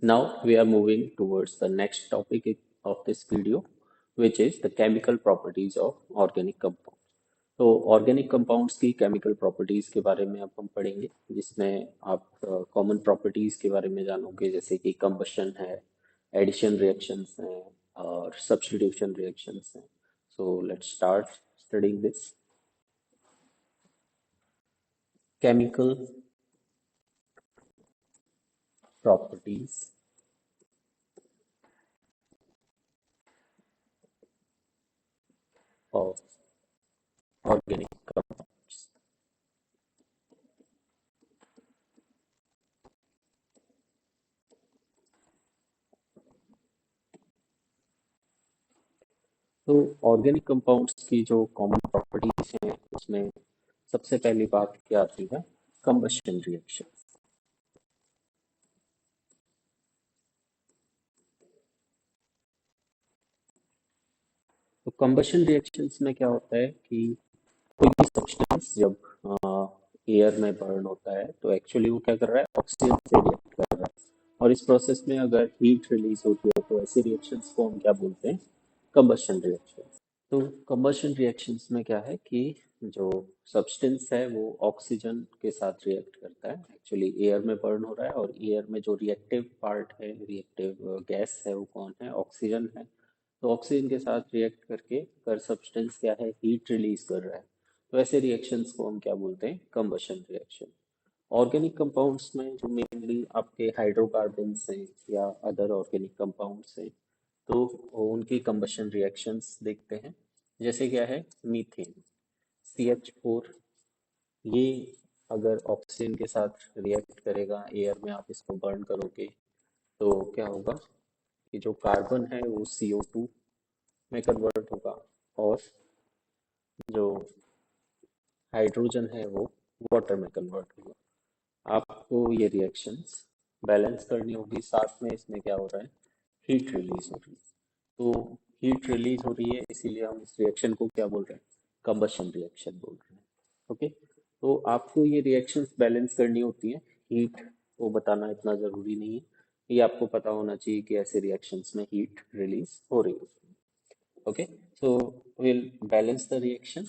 Now we are moving towards the next topic of this video, which is the chemical properties of organic compounds. तो organic compounds की chemical properties के बारे में अब हम पढ़ेंगे, जिसमें आप कॉमन प्रॉपर्टीज के बारे में जानोगे, जैसे कि कंबशन है, एडिशन रिएक्शंस हैं और सब्स्टिट्यूशन रिएक्शंस हैं. So let's start studying this chemical properties of organic compounds. तो ऑर्गेनिक कंपाउंड्स की जो कॉमन प्रॉपर्टीज हैं, उसमें सबसे पहली बात क्या आती है? Combustion reaction. तो कंबशन रिएक्शंस में क्या होता है कि कोई भी सब्सटेंस जब एयर में बर्न होता है तो एक्चुअली वो क्या कर रहा है? ऑक्सीजन से रिएक्ट कर रहा है. और इस प्रोसेस में अगर हीट रिलीज होती है तो ऐसे रिएक्शंस को हम क्या बोलते हैं? Combustion reaction. तो कंबशन रिएक्शंस में क्या है कि जो सब्सटेंस है वो ऑक्सीजन के साथ रिएक्ट करता है. एक्चुअली एयर में बर्न हो रहा है और एयर में जो रिएक्टिव पार्ट है, रिएक्टिव गैस है, वो कौन है? ऑक्सीजन है. तो ऑक्सीजन के साथ रिएक्ट करके कर सब्सटेंस क्या है? हीट रिलीज कर रहा है. तो ऐसे रिएक्शंस को हम क्या बोलते हैं? Combustion reaction. ऑर्गेनिक कंपाउंड्स में जो मेनली आपके हाइड्रोकार्बन्स हैं या अदर ऑर्गेनिक कंपाउंड्स हैं, तो उनकी कंबशन रिएक्शंस देखते हैं. जैसे क्या है? Methane, CH4. ये अगर ऑक्सीजन के साथ रिएक्ट करेगा, एयर में आप इसको बर्न करोगे, तो क्या होगा कि जो कार्बन है वो CO2 में कन्वर्ट होगा और जो हाइड्रोजन है वो वाटर में कन्वर्ट होगा. आपको ये रिएक्शंस बैलेंस करनी होगी. साथ में इसमें क्या हो रहा है? हीट रिलीज हो रही है. तो हीट रिलीज हो रही है, इसीलिए हम इस रिएक्शन को क्या बोल रहे हैं? कंबशन रिएक्शन बोल रहे हैं. ओके. तो आपको ये रिएक्शंस बैलेंस करनी होती है. हीट को बताना इतना जरूरी नहीं है, ये आपको पता होना चाहिए कि ऐसे रिएक्शंस में हीट रिलीज हो रही है. Okay. So will balance the reaction.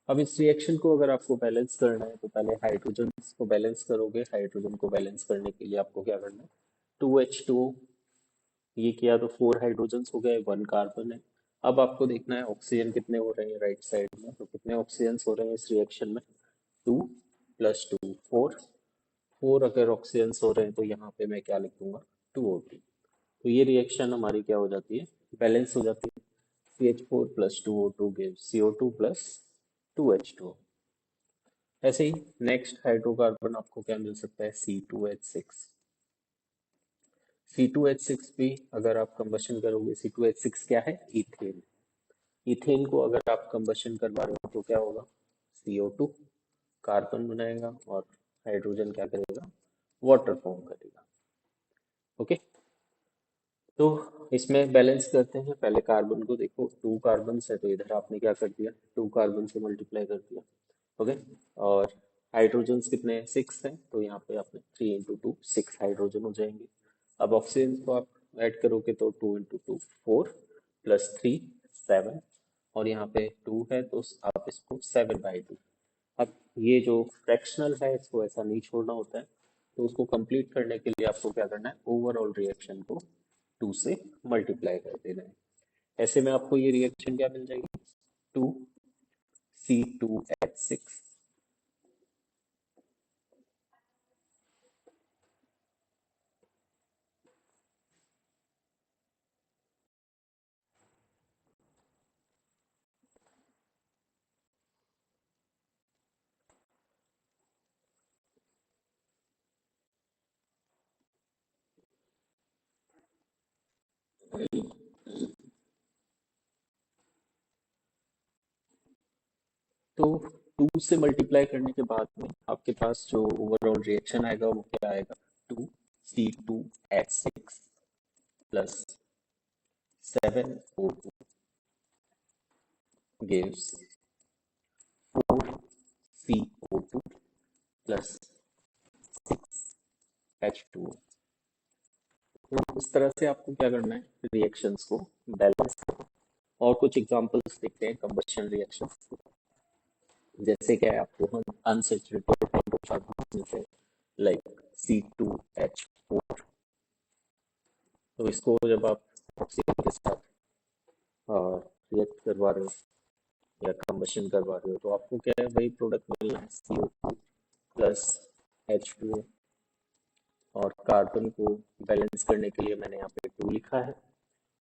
अब इस रिएक्शन को अगर आपको बैलेंस करना है तो पहले हाइड्रोजन को बैलेंस करोगे. हाइड्रोजन को बैलेंस करने के लिए आपको क्या करना है? 2H2O. ये किया तो 4 हाइड्रोजन हो गए, 1 कार्बन है. अब आपको देखना है ऑक्सीजन कितने हो रहे हैं राइट साइड में. तो कितने ऑक्सीजन हो रहे हैं इस रिएक्शन में? 2 + 2 4. 4 अगर ऑक्सीजन हो रहे हैं तो यहाँ पे मैं क्या लिखूंगा? 2O2. तो ये रिएक्शन हमारी क्या हो जाती है? बैलेंस हो जाती है. CH4 + 2O2 gives CO2 + 2H2O. ऐसे ही नेक्स्ट हाइड्रोकार्बन आपको क्या मिल सकता है? C2H6. C2H6 भी अगर आप कंबशन करोगे, C2H6 क्या है? इथेन. इथेन को अगर आप कंबशन करवा रहे हो तो क्या होगा? CO2 कार्बन बनाएगा और हाइड्रोजन क्या करेगा? वाटर फॉर्म करेगा. ओके. तो इसमें बैलेंस करते हैं. पहले कार्बन को देखो, 2 कार्बन है तो इधर आपने क्या कर दिया? 2 कार्बन से मल्टीप्लाई कर दिया. ओके. और हाइड्रोजन कितने हैं? 6 हैं, तो यहाँ पे आपने 3 × 2 6 हाइड्रोजन हो जाएंगे. अब ऑक्सीजन को आप ऐड करोगे तो 2 × 2 4 + 3 7. और यहाँ पे 2 है तो आप इसको 7/2. अब ये जो फ्रैक्शनल है इसको ऐसा नहीं छोड़ना होता है, तो उसको कंप्लीट करने के लिए आपको क्या करना है? ओवरऑल रिएक्शन को 2 से मल्टीप्लाई कर देना है. ऐसे में आपको ये रिएक्शन क्या मिल जाएगी? 2C2H6. तो 2 से मल्टीप्लाई करने के बाद में आपके पास जो ओवरऑल रिएक्शन आएगा वो क्या आएगा? 2C2H6 + 7O2 gives 4CO2 plus 6H2O। तो इस तरह से आपको क्या करना है, रिएक्शंस को बैलेंस करना। और कुछ एग्जांपल्स देखते हैं कंबशन रिएक्शंस। जैसे क्या है, आपको अनसैचुरेटेड हाइड्रोकार्बन मिलते हैं लाइक C2H4। तो इसको जब आप ऑक्सीजन के साथ रिएक्ट करवा रहे हो या कंबशन करवा रहे हो, तो आपको क्या है, वही प्रोडक्ट मिलना है, CO2 प्लस H2O। और कार्बन को बैलेंस करने के लिए मैंने यहाँ पे 2 लिखा है,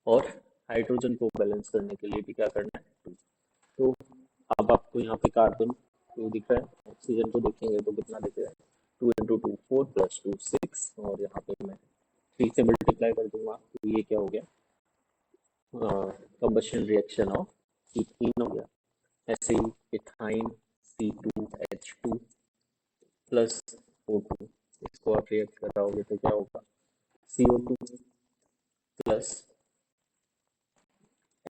और हाइड्रोजन को बैलेंस करने के लिए भी क्या करना है, 2। तो अब आपको यहाँ पे कार्बन 2 दिख रहा है, ऑक्सीजन को देखेंगे तो कितना दिख रहा है, 2 × 2 4 प्लस 2 6, और यहाँ पे मैं 3 से मल्टीप्लाई कर दूंगा, तो ये क्या हो गया, कंबशन रिएक्शन ऑफ इथीन हो गया। ऐसे ही इथाइन C2H2 प्लस O2, इसको आप रिएक्ट कराओगे तो क्या होगा, CO2 प्लस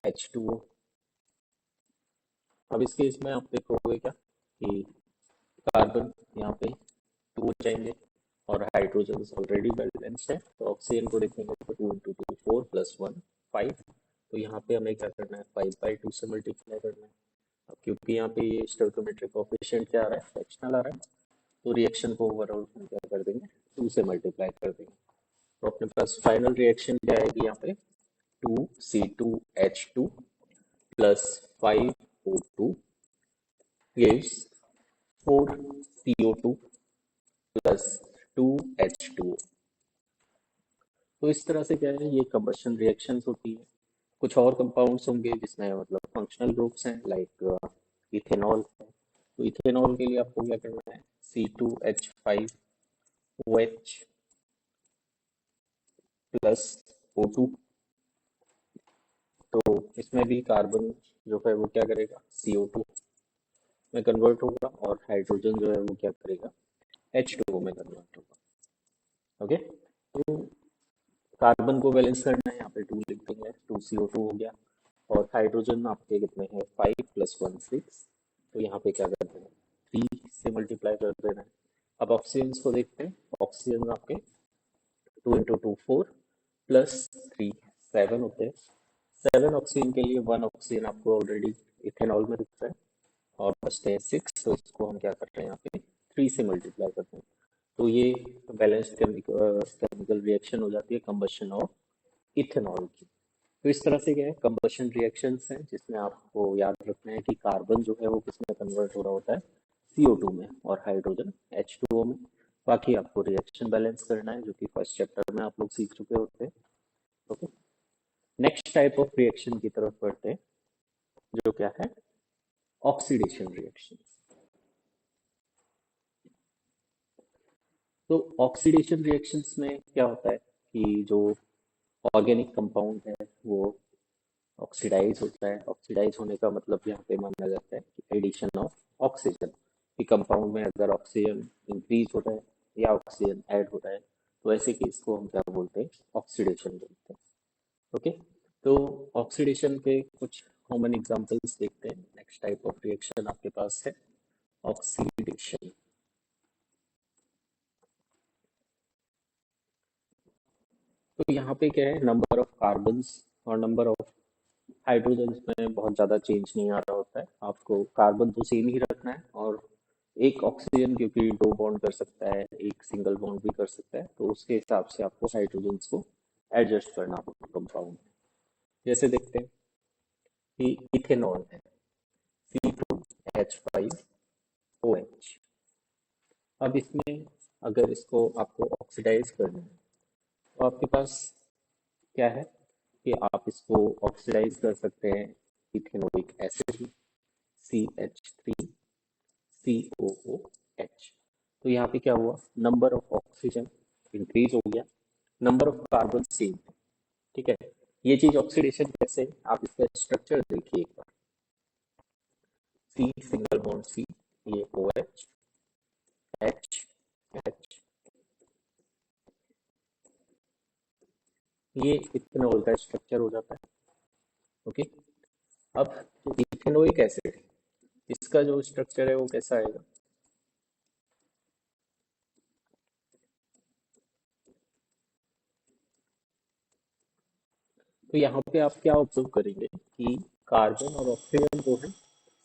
H2O। अब इस केस में आप देखोगे क्या कि कार्बन यहाँ पे 2 हो जाएंगे, और हाइड्रोजन ऑलरेडी बैलेंस्ड है, तो ऑक्सीजन को देखेंगे तो 2 × 2 4 प्लस 1 5। तो यहाँ पे हमें क्या करना है, 5/2 से मल्टीप्लाई करना है। अब क्योंकि यहाँ पे ये स्टोइकोमेट्रिक कोएफिशिएंट क्या आ रहा है, फ्रैक्शनल आ रहा है, तो रिएक्शन को ओवरऑल हम क्या कर देंगे, 2 से मल्टीप्लाई कर देंगे। तो अपने पास फाइनल रिएक्शन क्या आएगी यहाँ पे, 2C2H2 plus 5O2 gives 4CO2 plus 2H2O। तो इस तरह से क्या है, ये कंबशन रिएक्शंस होती है। कुछ और कंपाउंड्स होंगे जिसमें मतलब फंक्शनल ग्रुप्स हैं, लाइक इथेनॉल है। तो इथेनॉल के लिए आपको क्या करना है, C2H5OH प्लस O2। तो इसमें भी कार्बन जो है वो क्या करेगा, CO2 में कन्वर्ट होगा, और हाइड्रोजन जो है वो क्या करेगा, H2O में कन्वर्ट होगा। ओके, तो कार्बन को बैलेंस करना है, यहाँ पे 2 लिख देंगे, 2CO2 हो गया, और हाइड्रोजन आपके कितने हैं, 5 प्लस 1 6। तो यहाँ पे क्या कर देना है, 3 से मल्टीप्लाई कर देना है। अब ऑक्सीजन को देखते हैं, ऑक्सीजन आपके 2 × 2 4 प्लस 3 7 होते हैं। 7 ऑक्सीजन के लिए 1 ऑक्सीजन आपको ऑलरेडी इथेनॉल में दिख रहा है, और बचते हैं 6। तो इसको हम क्या कर रहे हैं, यहाँ पे 3 से मल्टीप्लाई करते हैं। तो ये बैलेंस्ड केमिकल रिएक्शन हो जाती है कंबशन ऑफ इथेनॉल की। तो इस तरह से क्या है, कंबशन रिएक्शंस हैं जिसमें आपको याद रखना है कि कार्बन जो है वो किस में कन्वर्ट हो रहा होता है, CO2 में, और हाइड्रोजन H2O में। बाकी आपको रिएक्शन बैलेंस करना है, जो कि फर्स्ट चैप्टर में आप लोग सीख चुके होते हैं। Okay, next type of reaction की तरफ बढ़ते हैं, जो क्या है, ऑक्सीडेशन रिएक्शन। तो ऑक्सीडेशन रिएक्शंस में क्या होता है कि जो ऑर्गेनिक कंपाउंड है वो ऑक्सीडाइज होता है। ऑक्सीडाइज होने का मतलब यहाँ पे माना जाता है कि एडिशन ऑफ ऑक्सीजन, कि कंपाउंड में अगर ऑक्सीजन इंक्रीज हो रहा है या ऑक्सीजन ऐड हो रहा है, तो ऐसे केस को हम क्या बोलते हैं, ऑक्सीडेशन बोलते हैं। ओके, तो ऑक्सीडेशन के कुछ कॉमन एग्जांपल्स देखते हैं। नेक्स्ट टाइप ऑफ रिएक्शन आपके पास है ऑक्सीडेशन। तो यहाँ पे क्या है, नंबर ऑफ कार्बन्स और नंबर ऑफ हाइड्रोजन में बहुत ज़्यादा चेंज नहीं आ रहा होता है। आपको कार्बन तो सेम ही रखना है, और एक ऑक्सीजन क्योंकि 2 बॉन्ड कर सकता है, एक सिंगल बॉन्ड भी कर सकता है, तो उसके हिसाब से आपको हाइड्रोजन्स को एडजस्ट करना होगा कंपाउंड। जैसे देखते हैं कि इथेनॉल है, C2H5OH। अब इसमें अगर इसको आपको ऑक्सीडाइज करना है, तो आपके पास क्या है कि आप इसको ऑक्सीडाइज कर सकते हैं इथेनोइक एसिड, CH3COOH। तो यहाँ पे क्या हुआ, नंबर ऑफ ऑक्सीजन इंक्रीज हो गया, नंबर ऑफ कार्बन सेम है। ठीक है, ये चीज ऑक्सीडेशन कैसे है? आप इसका स्ट्रक्चर देखिए एक बार, सी सिंगल बॉन्ड सी, ये OH H H, ये इथेनॉल का स्ट्रक्चर हो जाता है। ओके, अब जो इथेनोइक एसिड है, इसका जो स्ट्रक्चर है वो कैसा आएगा, तो यहाँ पे आप क्या ऑब्जर्व करेंगे कि कार्बन और ऑक्सीजन जो है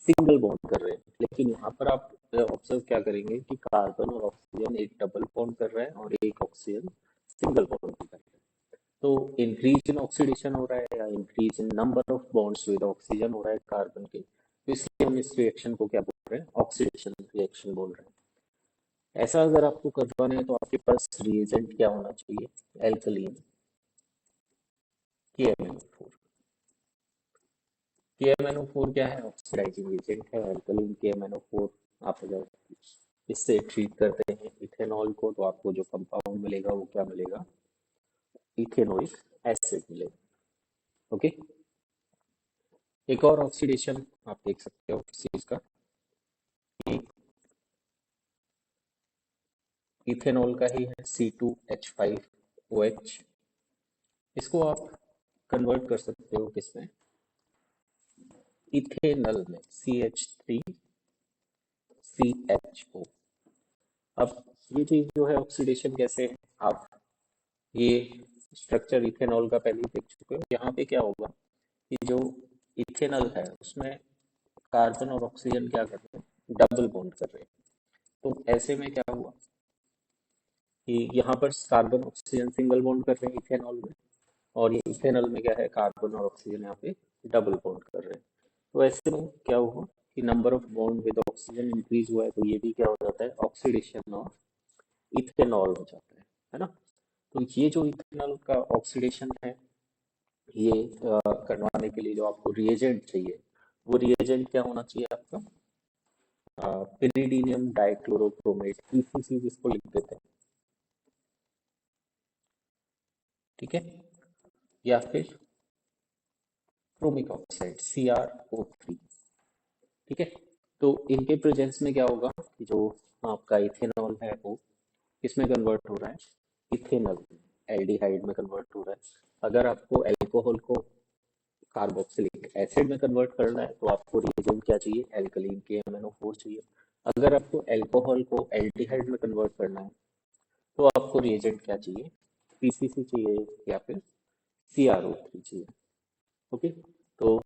सिंगल बॉन्ड कर रहे हैं, लेकिन यहाँ पर आप ऑब्जर्व क्या करेंगे कि कार्बन और ऑक्सीजन एक डबल बॉन्ड कर रहा है और एक ऑक्सीजन सिंगल बॉन्ड कर रहा है। तो इंक्रीज इन ऑक्सीडेशन हो रहा है या increase in number of bonds with oxygen हो रहा है कार्बन के, तो इसलिए हम इस रिएक्शन को क्या बोल रहे हैं, ऑक्सीडेशन रिएक्शन बोल रहे हैं। ऐसा अगर आपको करवाना है तो आपके पास रिएजेंट क्या होना चाहिए, एल्कलीन KMnO4। KMnO4 क्या है, ऑक्सीडाइजिंग एजेंट है। अल्कलीन KMnO4 आप अगर इससे ट्रीट करते हैं इथेनॉल को तो आपको जो कंपाउंड मिलेगा वो क्या मिलेगा, इथेनोइक एसिड मिलेगा। ओके, एक और ऑक्सीडेशन आप देख सकते हो किस चीज का, कि इथेनॉल का ही है C2H5OH। इसको आप कन्वर्ट कर सकते हो किसमें, इथेनल में, CH3CHO। अब ये चीज जो है ऑक्सीडेशन कैसे है, आप ये स्ट्रक्चर इथेनॉल का पहले ही देख चुके हो। यहाँ पे क्या होगा कि जो इथेनॉल है उसमें कार्बन और ऑक्सीजन क्या कर रहे हैं, डबल बॉन्ड कर रहे हैं। तो ऐसे में क्या हुआ कि यहाँ पर कार्बन ऑक्सीजन सिंगल बॉन्ड कर रहे हैं इथेनॉल में, और ये इथेनॉल में क्या है, कार्बन और ऑक्सीजन यहाँ पे डबल बॉन्ड कर रहे हैं। तो ऐसे में क्या हुआ कि number of bond with oxygen increase हुआ है, तो ये भी क्या हो जाता है, ऑक्सीडेशन ऑफ इथेनॉल हो जाता है ना। तो ये जो इथेनॉल का ऑक्सीडेशन है, ये करवाने के लिए जो आपको रिएजेंट चाहिए, वो रिएजेंट क्या होना चाहिए आपका, पिरिडीनियम डाइक्लोरोक्रोमेट, पीसीसी जिसको लिख देते हैं, ठीक है, या फिर क्रोमिक ऑक्साइड CrO3, ठीक है। तो इनके प्रेजेंस में क्या होगा कि जो आपका इथेनॉल है वो किसमें कन्वर्ट हो रहा है, इथेनॉल, एल्डिहाइड में कन्वर्ट हो रहा है। अगर आपको एल्कोहल को कार्बोक्सिलिक एसिड में कन्वर्ट करना है तो आपको रिएजेंट क्या चाहिए, एल्कलीन KMnO4 चाहिए। अगर आपको अल्कोहल को एल्डिहाइड में कन्वर्ट करना है तो आपको रिएजेंट क्या चाहिए, पीसीसी चाहिए या फिर CrO3 चाहिए। ओके, तो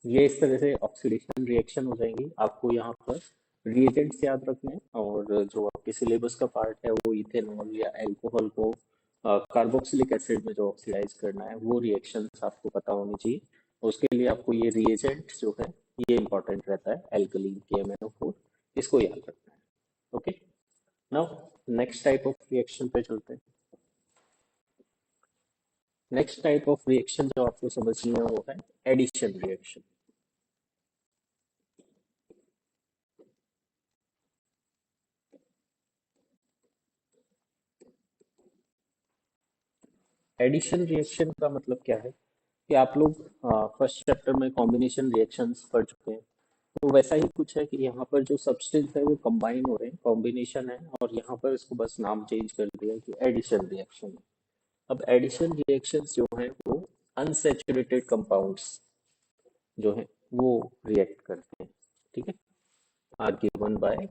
ये इस तरह से ऑक्सीडेशन रिएक्शन हो जाएंगी। आपको यहाँ पर रिएजेंट्स याद रखने हैं, और जो आपके सिलेबस का पार्ट है वो इथेनॉल या अल्कोहल को कार्बोक्सिलिक एसिड में जो ऑक्सीडाइज करना है वो रिएक्शंस आपको पता होनी चाहिए। उसके लिए आपको ये रिएजेंट जो है ये इंपॉर्टेंट रहता है, एल्कलीन KMnO4, इसको याद रखना है। Okay, now next type of reaction पे चलते हैं। नेक्स्ट टाइप ऑफ रिएक्शन जो आपको समझनी है वो है एडिशन रिएक्शन। एडिशन रिएक्शन का मतलब क्या है कि आप लोग फर्स्ट चैप्टर में कॉम्बिनेशन रिएक्शंस पढ़ चुके हैं, तो वैसा ही कुछ है कि यहाँ पर जो सब्सटेंस है वो कंबाइन हो रहे हैं, कॉम्बिनेशन है, और यहाँ पर इसको बस नाम चेंज कर दिया है कि एडिशन रिएक्शन है। अब एडिशन रिएक्शंस जो है वो अनसैचुरेटेड कंपाउंड्स जो है वो रिएक्ट करते हैं, ठीक है, are given by,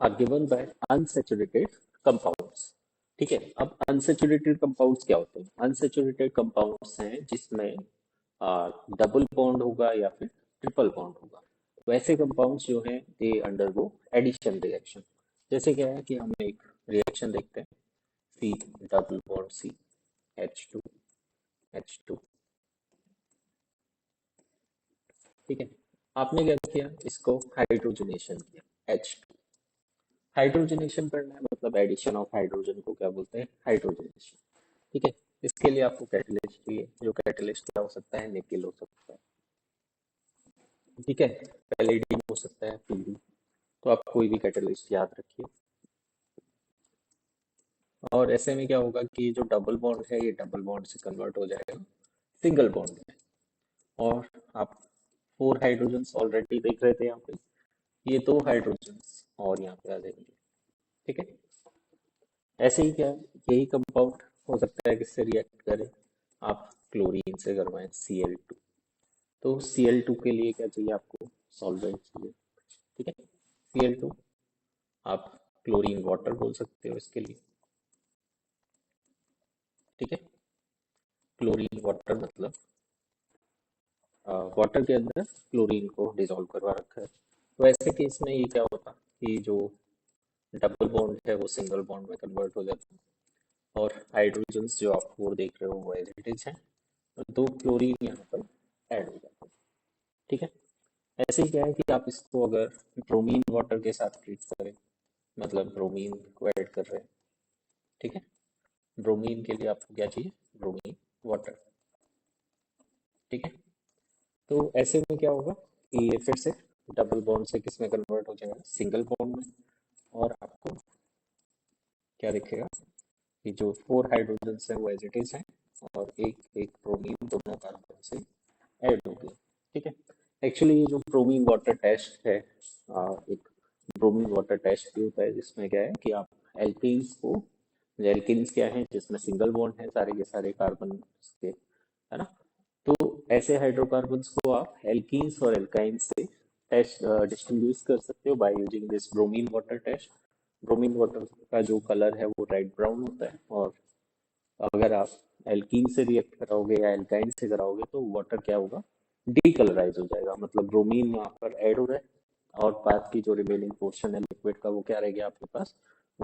are given by unsaturated compounds. ठीक है, अब अनसैचुरेटेड कंपाउंड्स क्या होते हैं, अनसैचुरेटेड कंपाउंड्स हैं जिसमें डबल बॉन्ड होगा या फिर ट्रिपल बॉन्ड होगा। वैसे कंपाउंड्स जो हैं दे अंडरगो एडिशन रिएक्शन। जैसे क्या है कि हम एक रिएक्शन देखते हैं, C double bond C, H2 ठीक है। आपने क्या किया, इसको हाइड्रोजनेशन किया, H2। हाइड्रोजनेशन करना है मतलब एडिशन ऑफ हाइड्रोजन को क्या बोलते हैं, हाइड्रोजनेशन, ठीक है। इसके लिए आपको कैटलिस्ट चाहिए, जो कैटलिस्ट क्या हो सकता है, निकेल हो सकता है, ठीक है, पैलेडियम हो सकता है, पीडी। तो आप कोई भी कैटलिस्ट याद रखिए। और ऐसे में क्या होगा कि जो डबल बॉन्ड है ये डबल बॉन्ड से कन्वर्ट हो जाएगा सिंगल बॉन्ड में, और आप 4 हाइड्रोजन्स ऑलरेडी देख रहे थे यहाँ पे, ये 2 हाइड्रोजन्स और यहाँ पे आ जाएंगे, ठीक है। ऐसे ही क्या, यही कंपाउंड हो सकता है किससे रिएक्ट करे, आप क्लोरीन से करवाएं Cl2, तो Cl2 के लिए क्या चाहिए आपको? सॉल्वेंट चाहिए। ठीक है, Cl2 आप क्लोरीन वाटर बोल सकते हो इसके लिए। ठीक है, क्लोरीन वाटर मतलब वाटर के अंदर क्लोरीन को डिसॉल्व करवा रखा है। तो ऐसे केस में ये क्या होता कि जो डबल बॉन्ड है वो सिंगल बॉन्ड में कन्वर्ट हो जाता है, और हाइड्रोजन्स जो आप वो देख रहे हो वो एज इट इज है, और दो क्लोरीन यहाँ पर ऐड हो जाता है। ठीक है, ऐसे ही क्या है कि आप इसको अगर ब्रोमीन वाटर के साथ ट्रीट करें, मतलब ब्रोमीन को ऐड कर रहे हैं। ठीक है, ब्रोमीन के लिए आपको क्या चाहिए? Bromine water. ठीक है, तो ऐसे में क्या होगा कि ये फिर से डबल बॉन्ड से किस में कन्वर्ट हो जाएगा? सिंगल बॉन्ड में। और आपको क्या दिखेगा कि जो फोर हाइड्रोजन है वो एज इट इज है, और एक एक ब्रोमीन दोनों कार्बन से ऐड हो गया। ठीक है, एक्चुअली ये जो ब्रोमीन वाटर टेस्ट है, एक ब्रोमीन वाटर टेस्ट भी होता है जिसमें क्या है कि आप एल्केन्स को, एल्केन्स क्या है जिसमें सिंगल बॉन्ड है सारे के सारे कार्बन के, है ना? तो ऐसे हाइड्रोकार्बन्स को आप एल्कीन्स और एल्काइंस से टेस्ट डिस्टिंग्विश कर सकते हो by using this bromine water test. Bromine water का जो कलर है वो रेड ब्राउन होता है, और अगर आप एल्कीन से रिएक्ट कराओगे या एल्काइन से कराओगे तो वाटर क्या होगा? डीकलराइज हो जाएगा, मतलब ब्रोमीन यहाँ पर ऐड हो रहा है, और बाद की जो रिमेनिंग पोर्शन है लिक्विड का वो क्या रह गया आपके पास?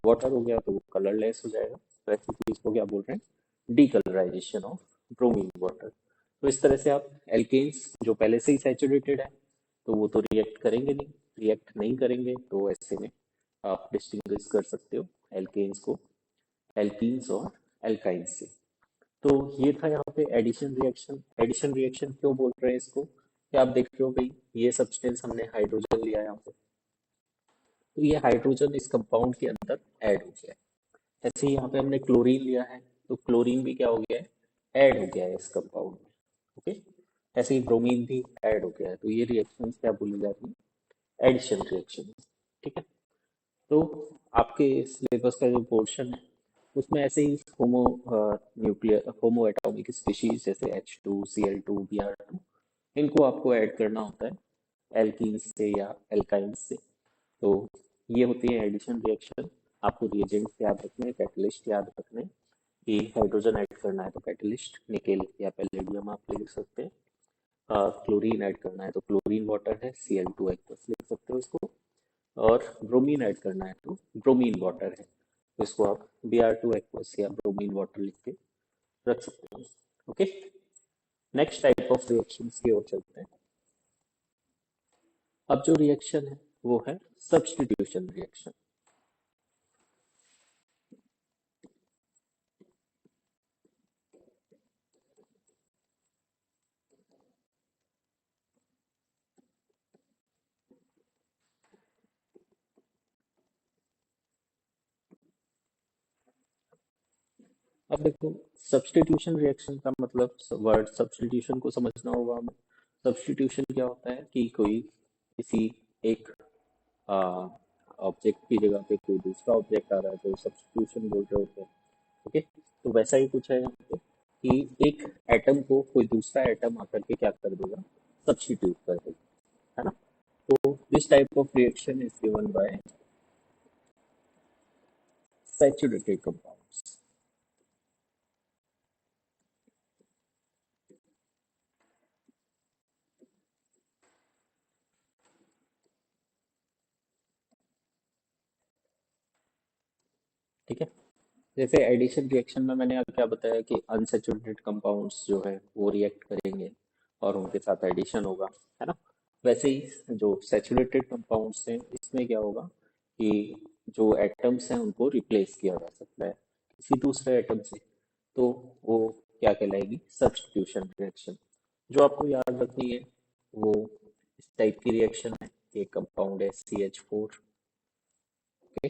वाटर हो गया, तो वो कलरलेस हो जाएगा। तो ऐसी चीज को क्या बोल रहे हैं? Decolourisation of bromine water. तो इस तरह से आप एल्केन्स जो पहले से ही सैचुरेटेड है तो वो तो रिएक्ट करेंगे नहीं, रिएक्ट नहीं करेंगे, तो ऐसे में आप डिस्टिंग्विश कर सकते हो एल्केन्स को एल्कीन्स और एल्काइंस से। तो ये था यहाँ पे एडिशन रिएक्शन। एडिशन रिएक्शन क्यों बोल रहे हैं इसको? कि आप देख रहे हो भाई ये सब्सटेंस हमने हाइड्रोजन लिया यहाँ पे, तो ये हाइड्रोजन इस कंपाउंड के अंदर ऐड हो गया है। ऐसे ही यहाँ पे हमने क्लोरीन लिया है, तो क्लोरीन भी क्या हो गया है? ऐड हो गया है इस कंपाउंड में। ओके, ऐसे ही ब्रोमीन भी ऐड हो गया है, तो ये रिएक्शन क्या बोली जाती है? Addition reaction. ठीक है, तो आपके सिलेबस का जो पोर्शन है उसमें ऐसे ही homo nuclear homo atomic species जैसे H2 Cl2 Br2, इनको आपको ऐड करना होता है एल्कीन्स से या एल्काइंस से। तो ये होती है एडिशन रिएक्शन। आपको रिएजेंट्स याद रखने हैं, कैटलिस्ट याद रखने हैं कि हाइड्रोजन ऐड करना है तो कैटलिस्ट निकेल या पैलेडियम आप लिख सकते हैं। क्लोरीन ऐड करना है तो क्लोरीन वाटर है, Cl2 एक्वस लिख सकते हो इसको। और ब्रोमीन ऐड करना है तो ब्रोमीन वाटर है, तो इसको आप Br2 एक्वस या ब्रोमीन वाटर लिख के रख सकते हो। Okay, next type of reactions की ओर चलते हैं। अब जो रिएक्शन है वो है सब्स्टिट्यूशन रिएक्शन। अब देखो, सब्स्टिट्यूशन रिएक्शन का मतलब, वर्ड सब्स्टिट्यूशन को समझना होगा हमें। सब्स्टिट्यूशन क्या होता है कि कोई किसी एक ऑब्जेक्ट की जगह पे कोई दूसरा ऑब्जेक्ट आ रहा है तो सब्स्टिट्यूशन बोल रहे होते हैं। ओके, तो वैसा ही कुछ है यहाँ पे कि एक एटम को कोई दूसरा एटम आकर के क्या कर देगा? सब्स्टिट्यूट कर देगा, है ना? तो this type of reaction is given by saturated compounds. ठीक है, जैसे एडिशन रिएक्शन में मैंने अब क्या बताया कि अनसैचुरेटेड कंपाउंड्स जो है वो रिएक्ट करेंगे और उनके साथ एडिशन होगा, है ना? वैसे ही जो सैचुरेटेड कंपाउंड्स हैं इसमें क्या होगा कि जो एटम्स हैं उनको रिप्लेस किया जा सकता है किसी दूसरे एटम से, तो वो क्या कहलाएगी? Substitution reaction. जो आपको याद रखनी है वो इस टाइप की रिएक्शन है। एक कंपाउंड है CH4। ओके,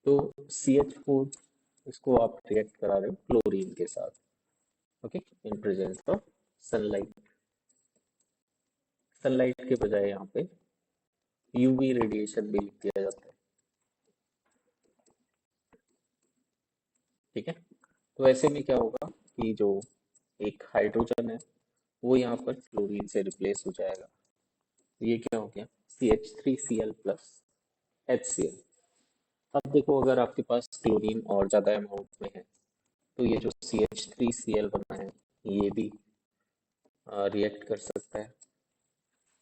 तो CH4 इसको आप रिएक्ट करा रहे हो क्लोरीन के साथ। Okay, in presence of sunlight. Sunlight के बजाय यहाँ पे यूवी रेडिएशन भी लिख दिया जाता है। ठीक है, तो ऐसे में क्या होगा कि जो एक हाइड्रोजन है वो यहाँ पर क्लोरीन से रिप्लेस हो जाएगा। ये क्या हो गया, CH3Cl प्लस HCl। अब देखो अगर आपके पास क्लोरीन और ज़्यादा अमाउंट में है तो ये जो CH3Cl बना है ये भी रिएक्ट कर सकता है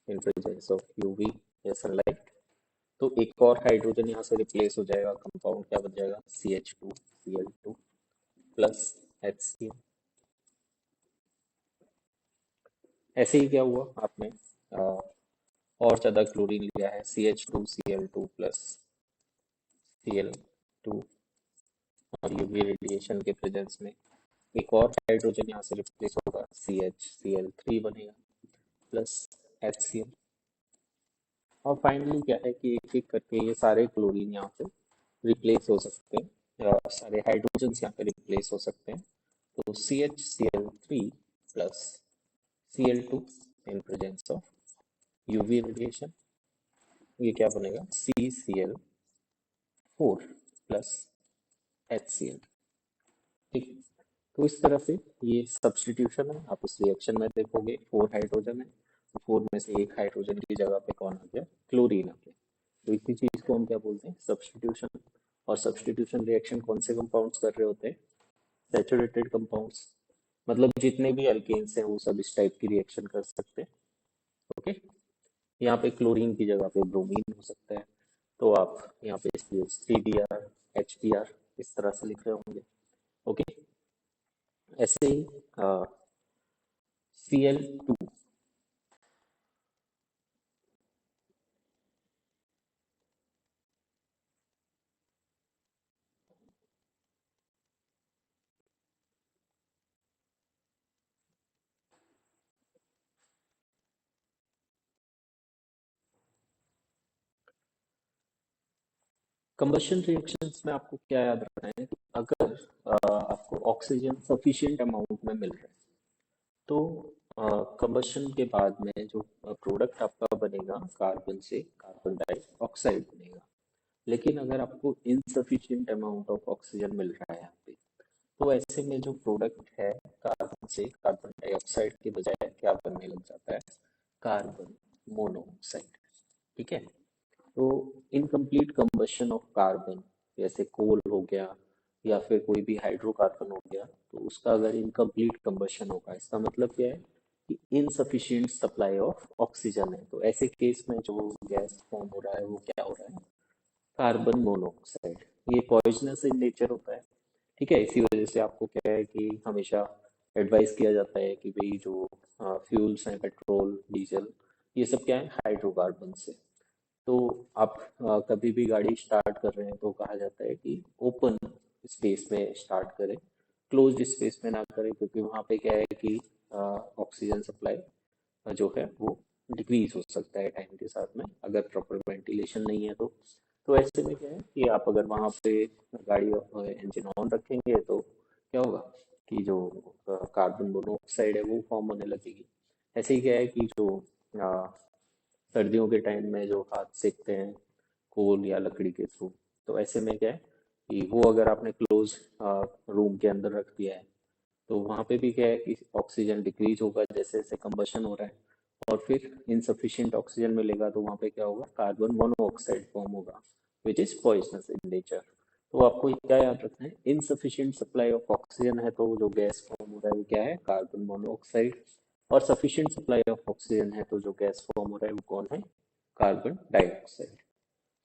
इन प्रेजेंस ऑफ यूवी या सनलाइट। तो एक और हाइड्रोजन यहाँ से रिप्लेस हो जाएगा, कंपाउंड क्या बन जाएगा, CH2Cl2 प्लस HCl। ऐसे ही क्या हुआ, आपने और ज़्यादा क्लोरीन लिया है, CH2Cl2 प्लस Cl2, और यूवी रेडिएशन के प्रेजेंस में एक और हाइड्रोजन यहाँ से रिप्लेस होगा, CHCl3 बनेगा प्लस HCl। और फाइनली क्या है कि एक एक करके ये सारे क्लोरीन यहाँ पे रिप्लेस हो सकते हैं, या सारे हाइड्रोजन यहाँ पे रिप्लेस हो सकते हैं। तो CHCl3 plus Cl2 in presence of UV radiation, ये क्या बनेगा, CCl4 प्लस HCl। ठीक, तो इस तरह से ये सब्स्टिट्यूशन है। आप इस रिएक्शन में देखोगे 4 हाइड्रोजन है, तो 4 में से एक हाइड्रोजन की जगह पे कौन आ गया, क्लोरीन आ गया। तो इसी चीज को हम क्या बोलते हैं, सब्स्टिट्यूशन। और सब्स्टिट्यूशन रिएक्शन कौन से कंपाउंड्स कर रहे होते हैं, सैचुरेटेड कंपाउंड्स। मतलब जितने भी अल्केन्स हैं वो सब इस टाइप की रिएक्शन कर सकते हैं। ओके, यहाँ पे क्लोरीन की जगह पे ब्रोमीन हो सकता है, तो आप यहाँ पे CH3Br HBr इस तरह से लिख रहे होंगे। ओके, ऐसे ही Cl2, कंबशन रिएक्शंस में आपको क्या याद रखना है कि अगर आपको ऑक्सीजन सफिशिएंट अमाउंट में मिल रहा है तो कंबशन के बाद में जो प्रोडक्ट आपका बनेगा कार्बन से कार्बन डाइऑक्साइड बनेगा। लेकिन अगर आपको इनसफिशिएंट अमाउंट ऑफ ऑक्सीजन मिल रहा है यहाँ पे, तो ऐसे में जो प्रोडक्ट है कार्बन से कार्बन डाइऑक्साइड के बजाय क्या बनने लग जाता है, कार्बन मोनोऑक्साइड। ठीक है, तो इनकम्प्लीट कंबशन ऑफ कार्बन, जैसे कोल हो गया या फिर कोई भी हाइड्रोकार्बन हो गया, तो उसका अगर इनकम्प्लीट कंबशन होगा, इसका मतलब क्या है कि इनसफिशिएंट सप्लाई ऑफ ऑक्सीजन है। तो ऐसे केस में जो गैस फॉर्म हो रहा है वो क्या हो रहा है, कार्बन मोनोऑक्साइड। ये पॉइजनस इन नेचर होता है। ठीक है, इसी वजह से आपको क्या है कि हमेशा एडवाइस किया जाता है कि भाई जो फ्यूल्स हैं, पेट्रोल डीजल, ये सब क्या है, हाइड्रोकार्बन से। तो आप कभी भी गाड़ी स्टार्ट कर रहे हैं तो कहा जाता है कि ओपन स्पेस में स्टार्ट करें, क्लोज्ड स्पेस में ना करें, क्योंकि वहाँ पे क्या है कि ऑक्सीजन सप्लाई जो है वो डिक्रीज हो सकता है टाइम के साथ में, अगर प्रॉपर वेंटिलेशन नहीं है तो ऐसे में क्या है कि आप अगर वहाँ पे गाड़ी इंजन ऑन रखेंगे तो क्या होगा कि जो कार्बन मोनोऑक्साइड है वो फॉर्म होने लगेगी। ऐसे ही क्या है कि जो अ, सर्दियों के टाइम में जो हाथ सेकते हैं कोल या लकड़ी के थ्रू, तो ऐसे में क्या है कि वो अगर आपने क्लोज रूम के अंदर रख दिया है तो वहाँ पे भी क्या है कि ऑक्सीजन डिक्रीज होगा जैसे जैसे कंबशन हो रहा है, और फिर इनसफिशिएंट ऑक्सीजन मिलेगा तो वहाँ पे क्या होगा, कार्बन मोनोऑक्साइड फॉर्म होगा, which is poisonous in nature. तो आपको क्या याद रखना है, इनसफिशिएंट सप्लाई ऑफ ऑक्सीजन है तो जो गैस फॉर्म हो रहा है वो क्या है, कार्बन मोनोऑक्साइड। और सफिशिएंट सप्लाई ऑफ ऑक्सीजन है तो जो गैस फॉर्म हो रहा है वो कौन है, carbon dioxide.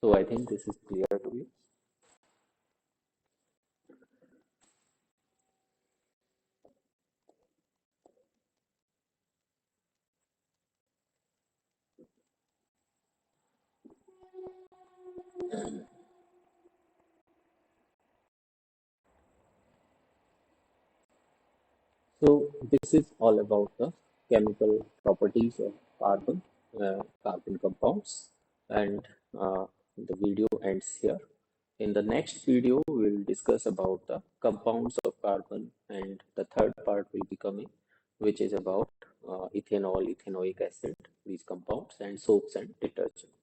So I think this is clear to you. So this is all about the chemical properties of carbon compounds, and the video ends here. In the next video, we will discuss about the compounds of carbon, and the third part will be coming, which is about ethanol, ethanoic acid, these compounds, and soaps and detergents.